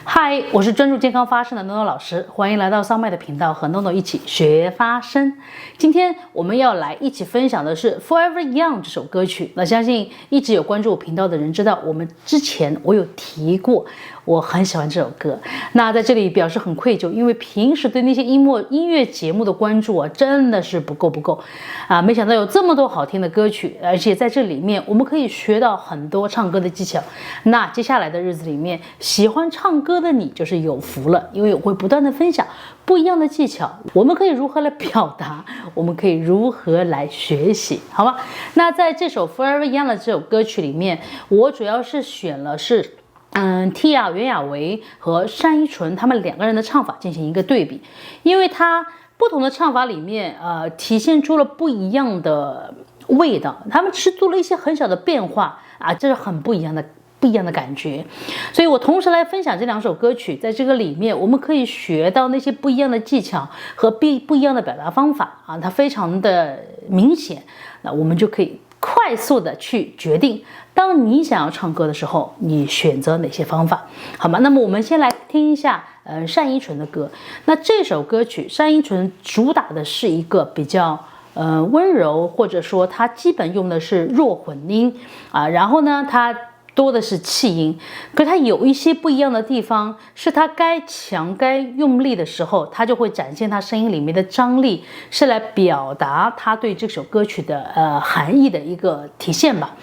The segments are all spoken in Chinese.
嗨，我是专注健康发声的诺诺老师，欢迎来到桑麦的频道，和诺诺一起学发声。今天我们要来一起分享的是《Forever Young》这首歌曲。那相信一直有关注我频道的人知道，我们之前我有提过，我很喜欢这首歌。那在这里表示很愧疚，因为平时对那些音乐节目的关注啊，真的是不够啊！没想到有这么多好听的歌曲，而且在这里面我们可以学到很多唱歌的技巧。那接下来的日子里面，喜欢唱歌的你就是有福了，因为我会不断的分享不一样的技巧，我们可以如何来表达，我们可以如何来学习，好吗？那在这首 Forever Young 的这首歌曲里面，我主要是选了Tia 袁娅维和单依纯他们两个人的唱法进行一个对比，因为他不同的唱法里面体现出了不一样的味道，他们只是做了一些很小的变化啊，这是很不一样的感觉。所以我同时来分享这两首歌曲，在这个里面我们可以学到那些不一样的技巧和不一样的表达方法啊，它非常的明显。那我们就可以快速的去决定，当你想要唱歌的时候，你选择哪些方法，好吗？那么我们先来听一下单依纯的歌。那这首歌曲单依纯主打的是一个比较温柔，或者说它基本用的是弱混音啊，然后呢它多的是气音，可它有一些不一样的地方，是它该强该用力的时候，它就会展现它声音里面的张力，是来表达它对这首歌曲的含义的一个体现吧。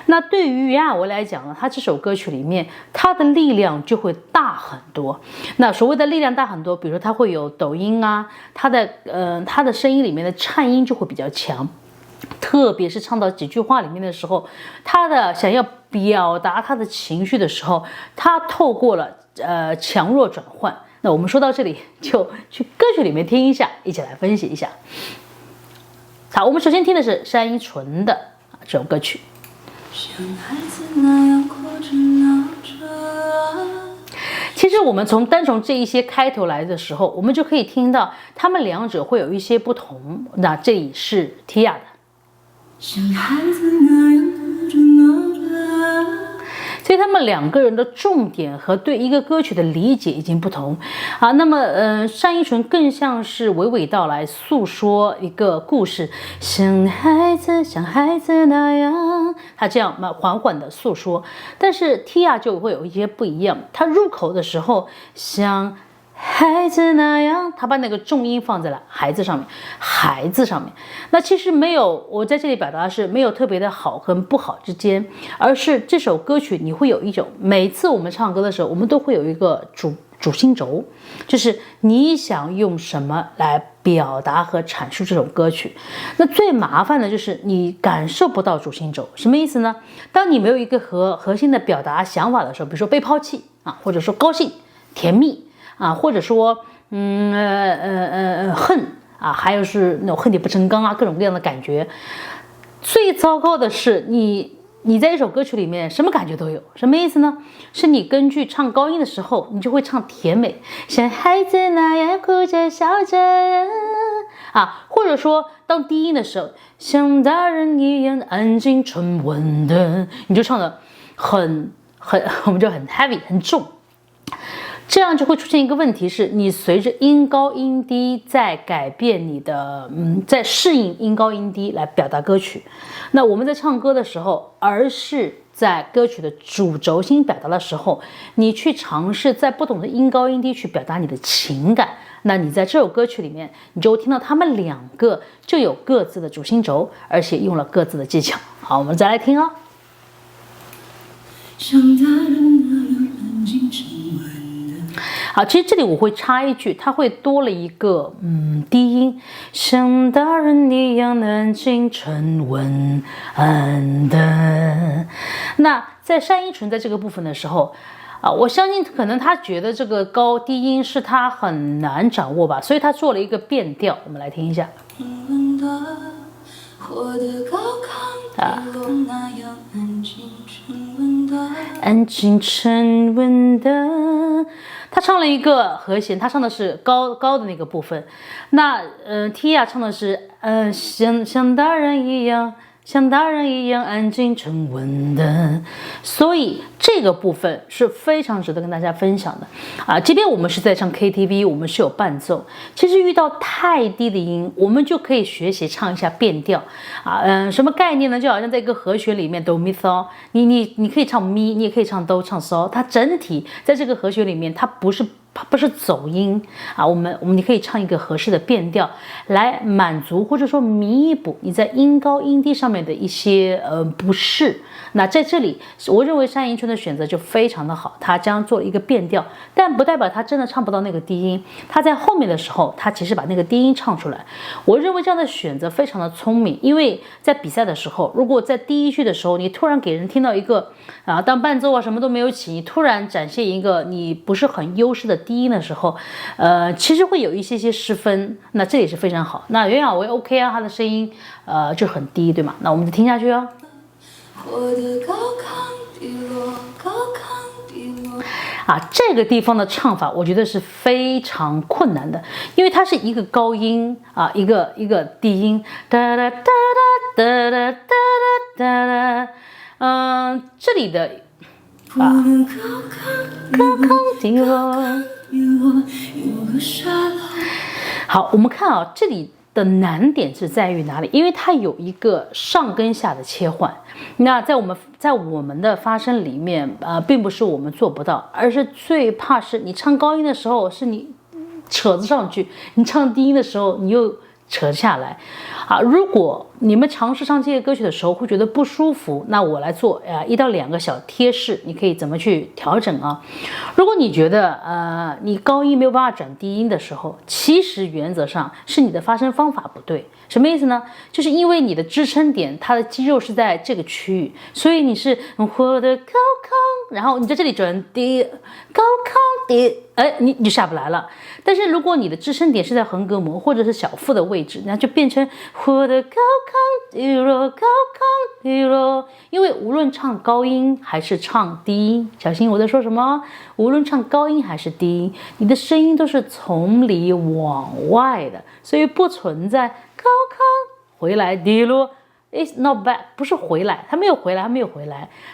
那对于袁娅维来讲呢，它这首歌曲里面它的力量就会大很多。那所谓的力量大很多，比如说它会有抖音啊，它的声音里面的颤音就会比较强。特别是唱到几句话里面的时候，他的想要表达他的情绪的时候，他透过了强弱转换。那我们说到这里，就去歌曲里面听一下，一起来分析一下。好，我们首先听的是单依纯的这首歌曲。像孩子那样哭着闹着。其实我们单从这一些开头来的时候，我们就可以听到他们两者会有一些不同。那这里是 Tia 的。像孩子那样哭着闹着，所以他们两个人的重点和对一个歌曲的理解已经不同啊。那么单依纯更像是娓娓道来诉说一个故事，像孩子那样，他这样缓缓的诉说。但是 Tia 就会有一些不一样，他入口的时候像孩子那样，他把那个重音放在了孩子上面。那其实没有，我在这里表达的是没有特别的好和不好之间，而是这首歌曲你会有一种，每次我们唱歌的时候，我们都会有一个主心轴，就是你想用什么来表达和阐述这首歌曲。那最麻烦的就是你感受不到主心轴，什么意思呢？当你没有一个核心的表达想法的时候，比如说被抛弃啊，或者说高兴、甜蜜啊，或者说恨啊，还有是那种恨铁不成钢啊，各种各样的感觉。最糟糕的是你在一首歌曲里面什么感觉都有，什么意思呢？是你根据唱高音的时候，你就会唱甜美，像孩子那样哭着笑着啊，或者说当低音的时候，像大人一样安静沉稳的，你就唱的我们就很 heavy 很重。这样就会出现一个问题，是你随着音高音低在改变你的在适应音高音低来表达歌曲。那我们在唱歌的时候，而是在歌曲的主轴心表达的时候，你去尝试在不同的音高音低去表达你的情感。那你在这首歌曲里面，你就会听到他们两个就有各自的主心轴，而且用了各自的技巧。好，我们再来听哦。像大人那样安静沉稳。好，其实这里我会插一句，它会多了一个低音，像大人一样安静沉稳的。那在单依纯在这个部分的时候啊，我相信可能他觉得这个高低音是他很难掌握吧，所以他做了一个变调，我们来听一下。安静沉稳的，他唱了一个和弦，他唱的是高的那个部分。那Tia 唱的是像大人一样像大人一样安静沉稳的。所以这个部分是非常值得跟大家分享的啊！即便我们是在唱 KTV， 我们是有伴奏，其实遇到太低的音，我们就可以学习唱一下变调啊。什么概念呢？就好像在一个和弦里面，哆咪嗦，你可以唱咪，你也可以唱哆，唱嗦，它整体在这个和弦里面，它不是走音啊，你可以唱一个合适的变调来满足或者说弥补你在音高音低上面的一些不适。那在这里，我认为单依纯的选择就非常的好，他将做一个变调，但不代表他真的唱不到那个低音，他在后面的时候，他其实把那个低音唱出来。我认为这样的选择非常的聪明，因为在比赛的时候，如果在第一句的时候，你突然给人听到一个当伴奏什么都没有起，你突然展现一个你不是很优势的低音的时候，其实会有一些失分。那这也是非常好。那袁娅维 OK 啊，他的声音就很低，对吗？那我们就听下去哦。我的高亢低落，高亢低落这个地方的唱法，我觉得是非常困难的，因为它是一个高音一个低音，哒哒哒哒哒哒哒哒，这里的高亢低落。好，我们看这里的难点是在于哪里？因为它有一个上跟下的切换。那在我们的发声里面并不是我们做不到，而是最怕是你唱高音的时候是你扯着上去，你唱低音的时候你又扯下来如果你们尝试唱这些歌曲的时候会觉得不舒服，那我来做1到2个小贴士，你可以怎么去调整啊？如果你觉得你高音没有办法转低音的时候，其实原则上是你的发声方法不对。什么意思呢？就是因为你的支撑点，它的肌肉是在这个区域，所以你是我的高亢，然后你在这里转低，高亢低，你就下不来了。但是如果你的支撑点是在横膈膜或者是小腹的位置，那就变成我的高亢低落，高亢低落。因为无论唱高音还是唱低音，小心我在说什么？无论唱高音还是低音，你的声音都是从里往外的，所以不存在高亢回来低落 ，It's not bad， 不是回来，它没有回来，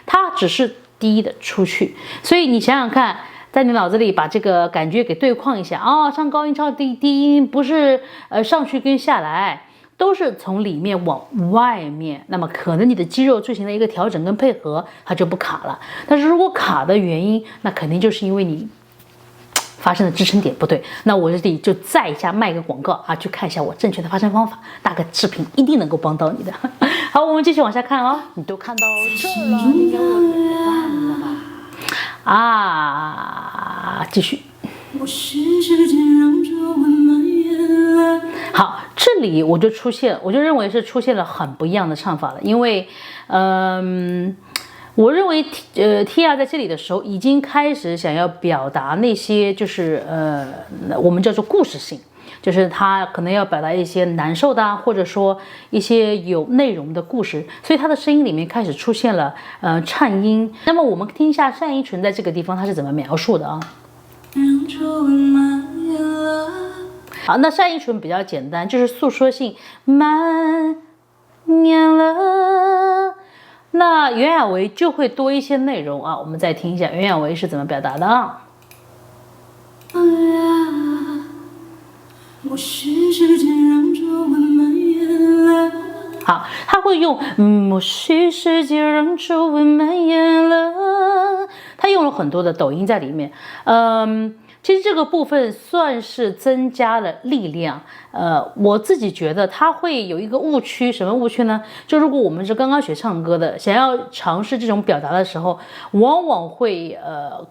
它只是低的出去。所以你想想看，在你脑子里把这个感觉给对框一下唱高音唱低音不是上去跟下来，都是从里面往外面，那么可能你的肌肉进行了一个调整跟配合，它就不卡了。但是如果卡的原因，那肯定就是因为你发声的支撑点不对。那我这里就再一下卖个广告去看一下我正确的发声方法，大个视频一定能够帮到你的。好，我们继续往下看你都看到这儿了，应该我怎么办了吧？继续。好，这里我就认为是出现了很不一样的唱法了，因为我认为Tia 在这里的时候已经开始想要表达那些就是我们叫做故事性，就是他可能要表达一些难受的或者说一些有内容的故事，所以他的声音里面开始出现了颤音。那么我们听一下单依纯在这个地方他是怎么描述的好，那单依纯比较简单，就是诉说性蔓延了。那袁娅维就会多一些内容我们再听一下袁娅维是怎么表达的好，他会用默许世界让皱纹蔓延了，他用了很多的抖音在里面。其实这个部分算是增加了力量。我自己觉得它会有一个误区，什么误区呢？就如果我们是刚刚学唱歌的，想要尝试这种表达的时候，往往会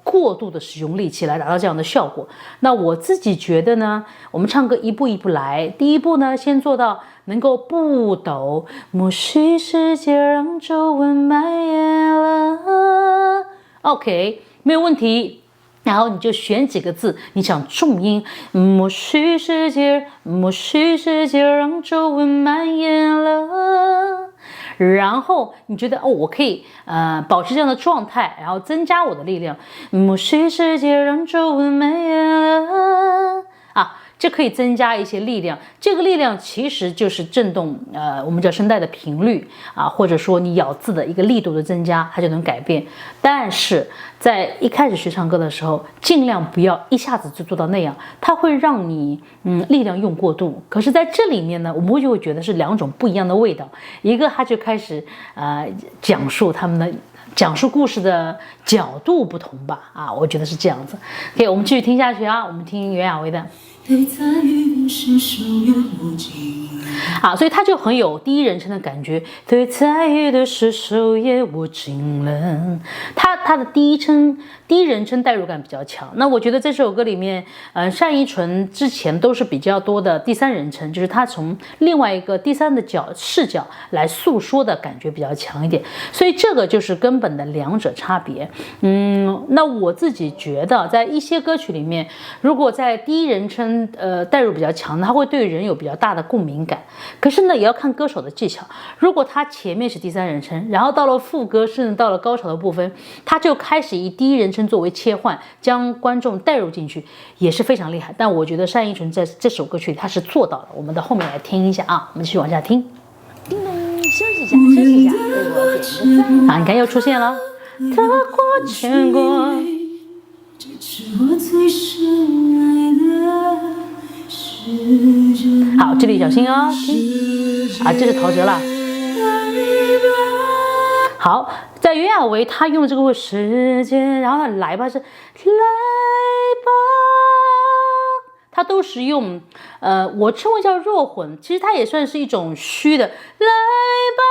过度的使用力气来达到这样的效果。那我自己觉得呢，我们唱歌一步一步来。第一步呢，先做到能够不抖，默许世界让皱纹蔓延了 ，OK， 没有问题。然后你就选几个字，你讲重音，默许世界让皱纹蔓延了。然后你觉得我可以保持这样的状态，然后增加我的力量，默许世界让皱纹蔓延了这可以增加一些力量。这个力量其实就是震动我们叫声带的频率啊，或者说你咬字的一个力度的增加，它就能改变。但是在一开始学唱歌的时候，尽量不要一下子就做到那样，它会让你力量用过度。可是在这里面呢，我们就会觉得是两种不一样的味道。一个他就开始讲述他们的讲述故事的角度不同吧，啊，我觉得是这样子。OK， 我们继续听下去啊，我们听袁娅维的。好，所以他就很有第一人称的感觉。对在意的是手也握紧了，他的第一人称代入感比较强。那我觉得这首歌里面，单依纯之前都是比较多的第三人称，就是他从另外一个第三的视角来诉说的感觉比较强一点。所以这个就是根本的两者差别。那我自己觉得，在一些歌曲里面，如果在第一人称代入比较强，它会对人有比较大的共鸣感。可是呢，也要看歌手的技巧。如果他前面是第三人称，然后到了副歌，甚至到了高潮的部分，他就开始以第一人称作为切换，将观众带入进去，也是非常厉害。但我觉得单依纯在这首歌曲里他是做到了。我们到后面来听一下啊，我们继续往下听。叮咚，休息一下，休息一下，给我点个赞。好，你看又出现了。得过且过。好，这里小心哦，听啊，这是陶喆了。好，在袁娅维他用这个时间，然后他来吧是来吧，他都是用我称为叫弱混，其实它也算是一种虚的来吧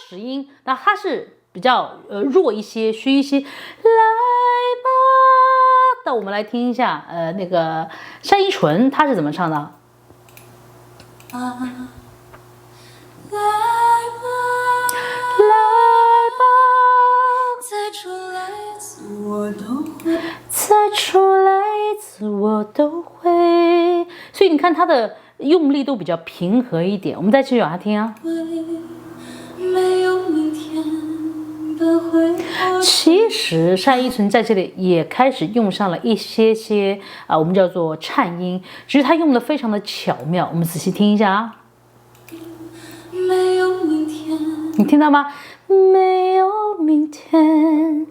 实音，那它是比较弱一些，虚一些，来吧。那我们来听一下，那个单依纯她是怎么唱的？来吧，来吧，再出来一次我都会，再出来一次我都会。所以你看她的用力都比较平和一点。我们再继续往下听啊。没有明天。其实单依纯在这里也开始用上了一些我们叫做颤音，只是他用的非常的巧妙。我们仔细听一下啊。没有明天，你听到吗？没有明天，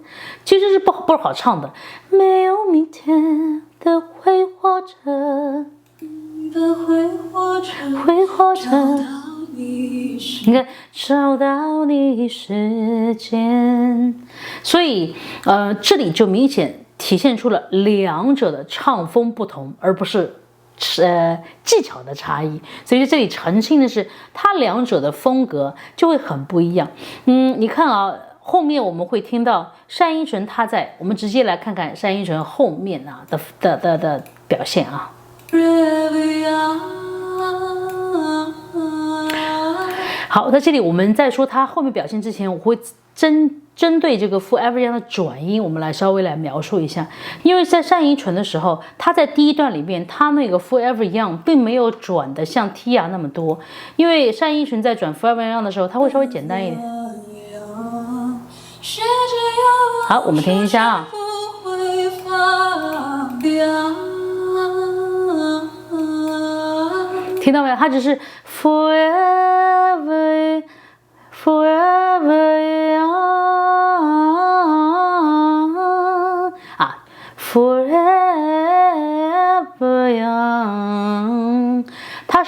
其实是不好唱的。没有明天的会活着，会活着。你看，找到你时间，所以这里就明显体现出了两者的唱风不同，而不是技巧的差异。所以这里澄清的是，它两者的风格就会很不一样。你看啊，后面我们会听到单依纯她在，我们直接来看看单依纯后面啊的表现啊。好，在这里我们在说他后面表现之前，我会针对这个 Forever Young 的转音，我们来稍微来描述一下。因为在单依纯的时候，他在第一段里面，他那个 Forever Young 并没有转的像 Tia 那么多。因为单依纯在转 Forever Young 的时候，他会稍微简单一点。好，我们听一下啊。听到没有？它只是 forever young 啊 ，forever young， 它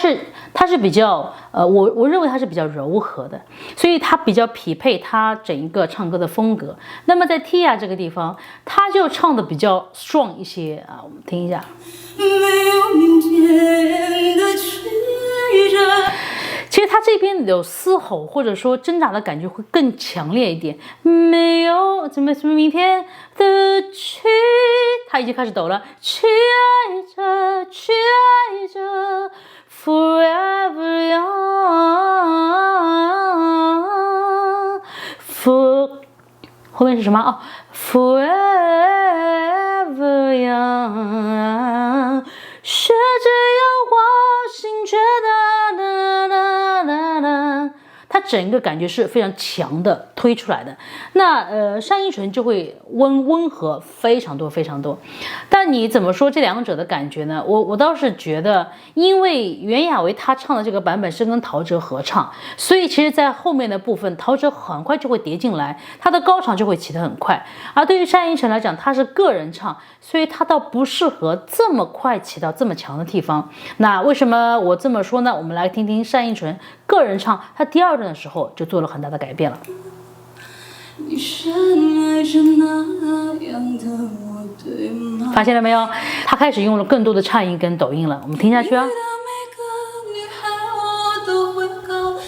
是比较我认为它是比较柔和的，所以它比较匹配它整一个唱歌的风格。那么在 Tia 这个地方，它就唱的比较 strong 一些啊，我们听一下。没有明天的其实它这边有嘶吼或者说挣扎的感觉会更强烈一点。没有什么明天的它已经开始抖了，去爱着，去爱着 ，forever young， 后面是什么啊？forever young， 学着要往心觉得。它整个感觉是非常强的推出来的。那单依纯就会温和非常多非常多。但你怎么说这两者的感觉呢？我倒是觉得，因为袁娅维她唱的这个版本是跟陶喆合唱，所以其实在后面的部分，陶喆很快就会叠进来，他的高潮就会起得很快。而对于单依纯来讲，她是个人唱，所以她倒不适合这么快起到这么强的地方。那为什么我这么说呢？我们来听听单依纯个人唱，她第二段的时候就做了很大的改变了。你深爱着那样的我，对吗？发现了没有？她开始用了更多的颤音跟抖音了。我们听下去啊。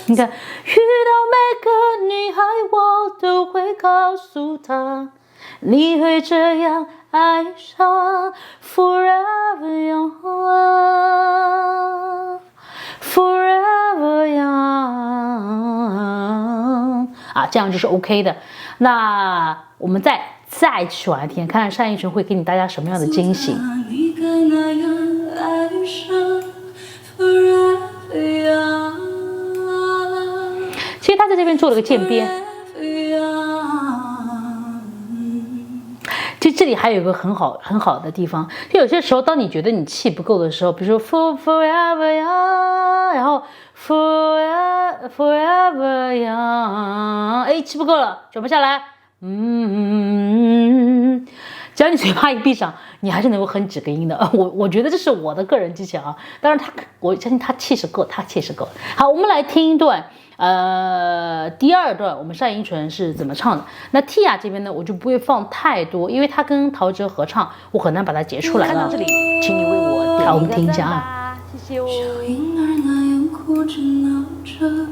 你看，遇到每个女孩，我都会告诉她，你会这样爱上 forever young， forever young 啊，这样就是 OK 的。那我们再去往下听，看看单依纯会给你大家什么样的惊喜。你该那样爱上 forever young。其实他在这边做了个渐变，其实这里还有一个很好的地方，就有些时候当你觉得你气不够的时候，比如说 forever young， 然后 forever young， 哎，气不够了，转不下来，只要你嘴巴一闭上，你还是能够哼几个音的。我觉得这是我的个人技巧啊，当然我相信他气势够，好，我们来听一段。第二段我们单依纯是怎么唱的？那 Tia 这边呢，我就不会放太多，因为他跟陶喆合唱，我很难把它截出来了。看到这里，请你为我好，我们点听一下啊。个赞吧，谢谢哦。像婴儿那样哭着闹着，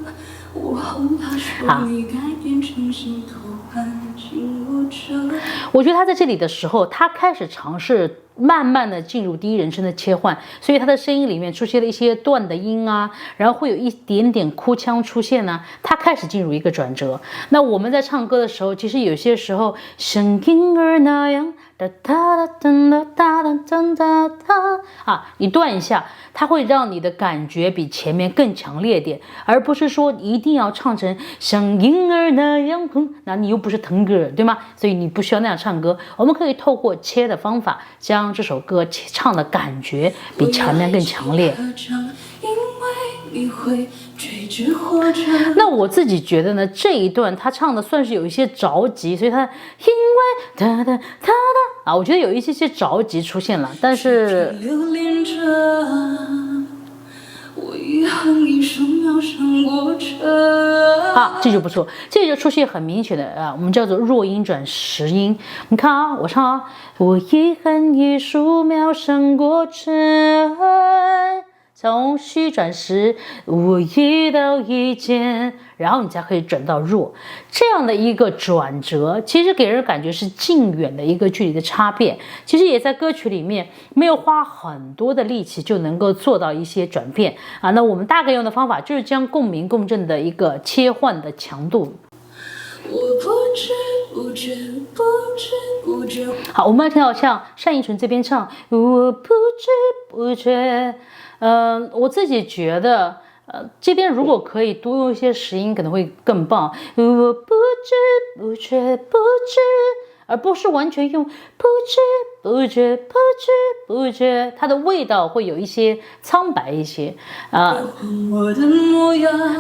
我后怕说你改变成心头安静握着。我觉得他在这里的时候，他开始尝试慢慢的进入第一人称的切换，所以他的声音里面出现了一些断的音啊，然后会有一点点哭腔出现呢，他开始进入一个转折。那我们在唱歌的时候，其实有些时候像婴儿那样哒哒哒哒哒哒哒哒哒啊，你断一下，它会让你的感觉比前面更强烈点，而不是说一定要唱成像婴儿那样那你又不是腾格尔，对吗？所以你不需要那样唱歌，我们可以透过切的方法，将这首歌唱的感觉比前面更强烈。那我自己觉得呢，这一段他唱的算是有一些着急，所以他因为哒哒哒哒啊，我觉得有一些着急出现了，但是这就不错，这就出现很明显的啊，我们叫做弱音转实音。你看啊，我唱啊，我遗憾一数秒胜过尘埃。从虚转实，我遇到一件，然后你才可以转到弱，这样的一个转折，其实给人感觉是近远的一个距离的差别。其实也在歌曲里面没有花很多的力气就能够做到一些转变啊。那我们大概用的方法就是将共鸣共振的一个切换的强度。好，我们要听到像单依纯这边唱，我不知不觉。我自己觉得，这边如果可以多用一些实音，可能会更棒。我不知不觉，不知，而不是完全用不知不觉，不知不觉，它的味道会有一些苍白一些啊。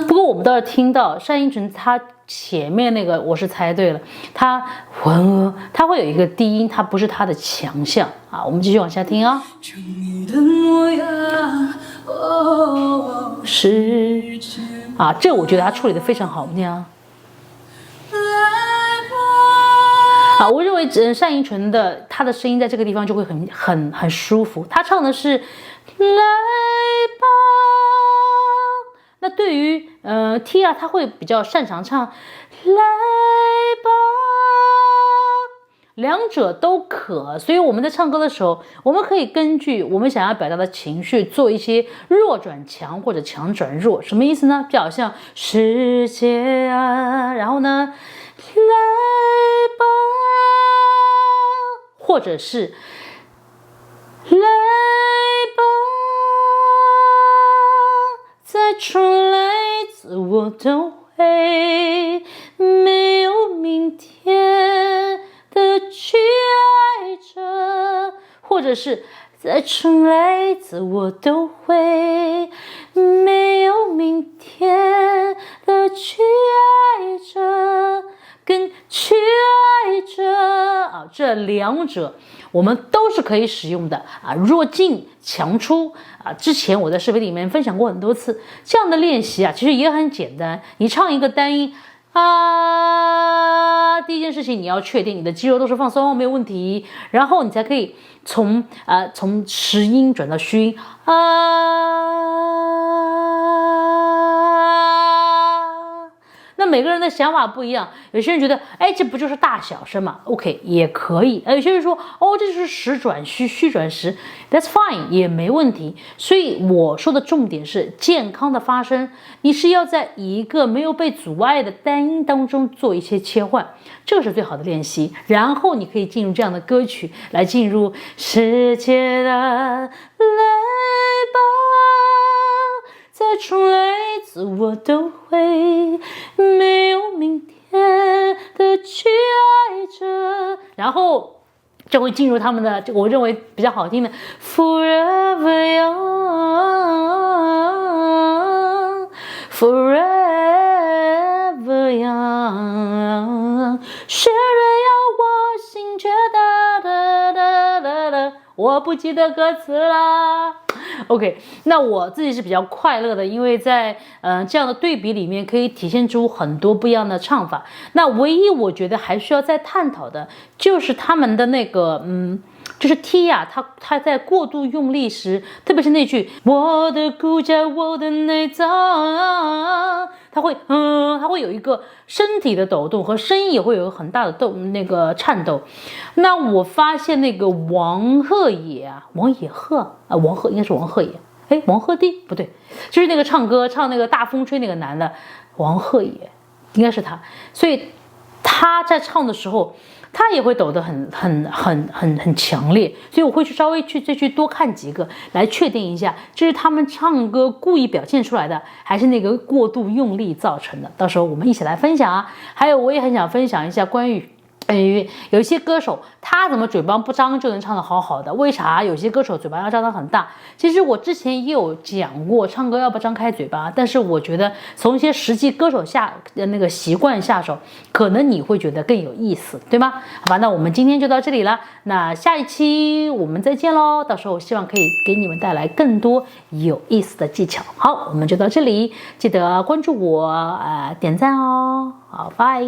不过我们倒是听到单依纯她前面那个我是猜对了，它会有一个低音，它不是它的强项啊。我们继续往下听啊。是啊，这我觉得他处理的非常好，你看啊，我认为单依纯的她的声音在这个地方就会很舒服。她唱的是来吧，那对于Tia 她会比较擅长唱来吧。两者都可，所以我们在唱歌的时候，我们可以根据我们想要表达的情绪做一些弱转强或者强转弱。什么意思呢？就好像世界啊，然后呢来吧，或者是来吧，再重来一次我都会会，没有明天的去爱着，或者是再重来一次我都会，没有明天的去爱着，跟去爱着啊，这两者我们都是可以使用的啊，弱进强出啊。之前我在视频里面分享过很多次，这样的练习啊，其实也很简单。你唱一个单音啊，第一件事情你要确定你的肌肉都是放松，没有问题，然后你才可以从实音转到虚音那每个人的想法不一样，有些人觉得，哎，这不就是大小声嘛 ？OK， 也可以。有些人说，哦，这就是实转虚，虚转实 ，That's fine， 也没问题。所以我说的重点是健康的发声，你是要在一个没有被阻碍的单音当中做一些切换，这个是最好的练习。然后你可以进入这样的歌曲，来进入世界的来吧。再重来一次我都会，没有明天的去爱着，然后就会进入他们的我认为比较好听的 Forever Young Forever Young， 雪瑞要我心觉得哒哒哒哒，我不记得歌词啦。OK， 那我自己是比较快乐的，因为在这样的对比里面可以体现出很多不一样的唱法。那唯一我觉得还需要再探讨的就是他们的那个就是 T 呀，他在过度用力时，特别是那句我的骨架我的内脏，他会有一个身体的抖动，和声音也会有一个很大的颤抖。那我发现那个王鹤应该是王鹤野，王鹤棣不对，就是那个唱那个大风吹那个男的王鹤野，应该是他，所以他在唱的时候，他也会抖得很强烈，所以我会稍微再去多看几个来确定一下，这是他们唱歌故意表现出来的，还是那个过度用力造成的。到时候我们一起来分享啊。还有我也很想分享一下关于有一些歌手他怎么嘴巴不张就能唱得好好的，为啥有些歌手嘴巴要张得很大？其实我之前也有讲过唱歌要不张开嘴巴，但是我觉得从一些实际歌手那个习惯下手，可能你会觉得更有意思，对吗？好吧，那我们今天就到这里了，那下一期我们再见咯，到时候希望可以给你们带来更多有意思的技巧。好，我们就到这里，记得关注我点赞哦，好，拜。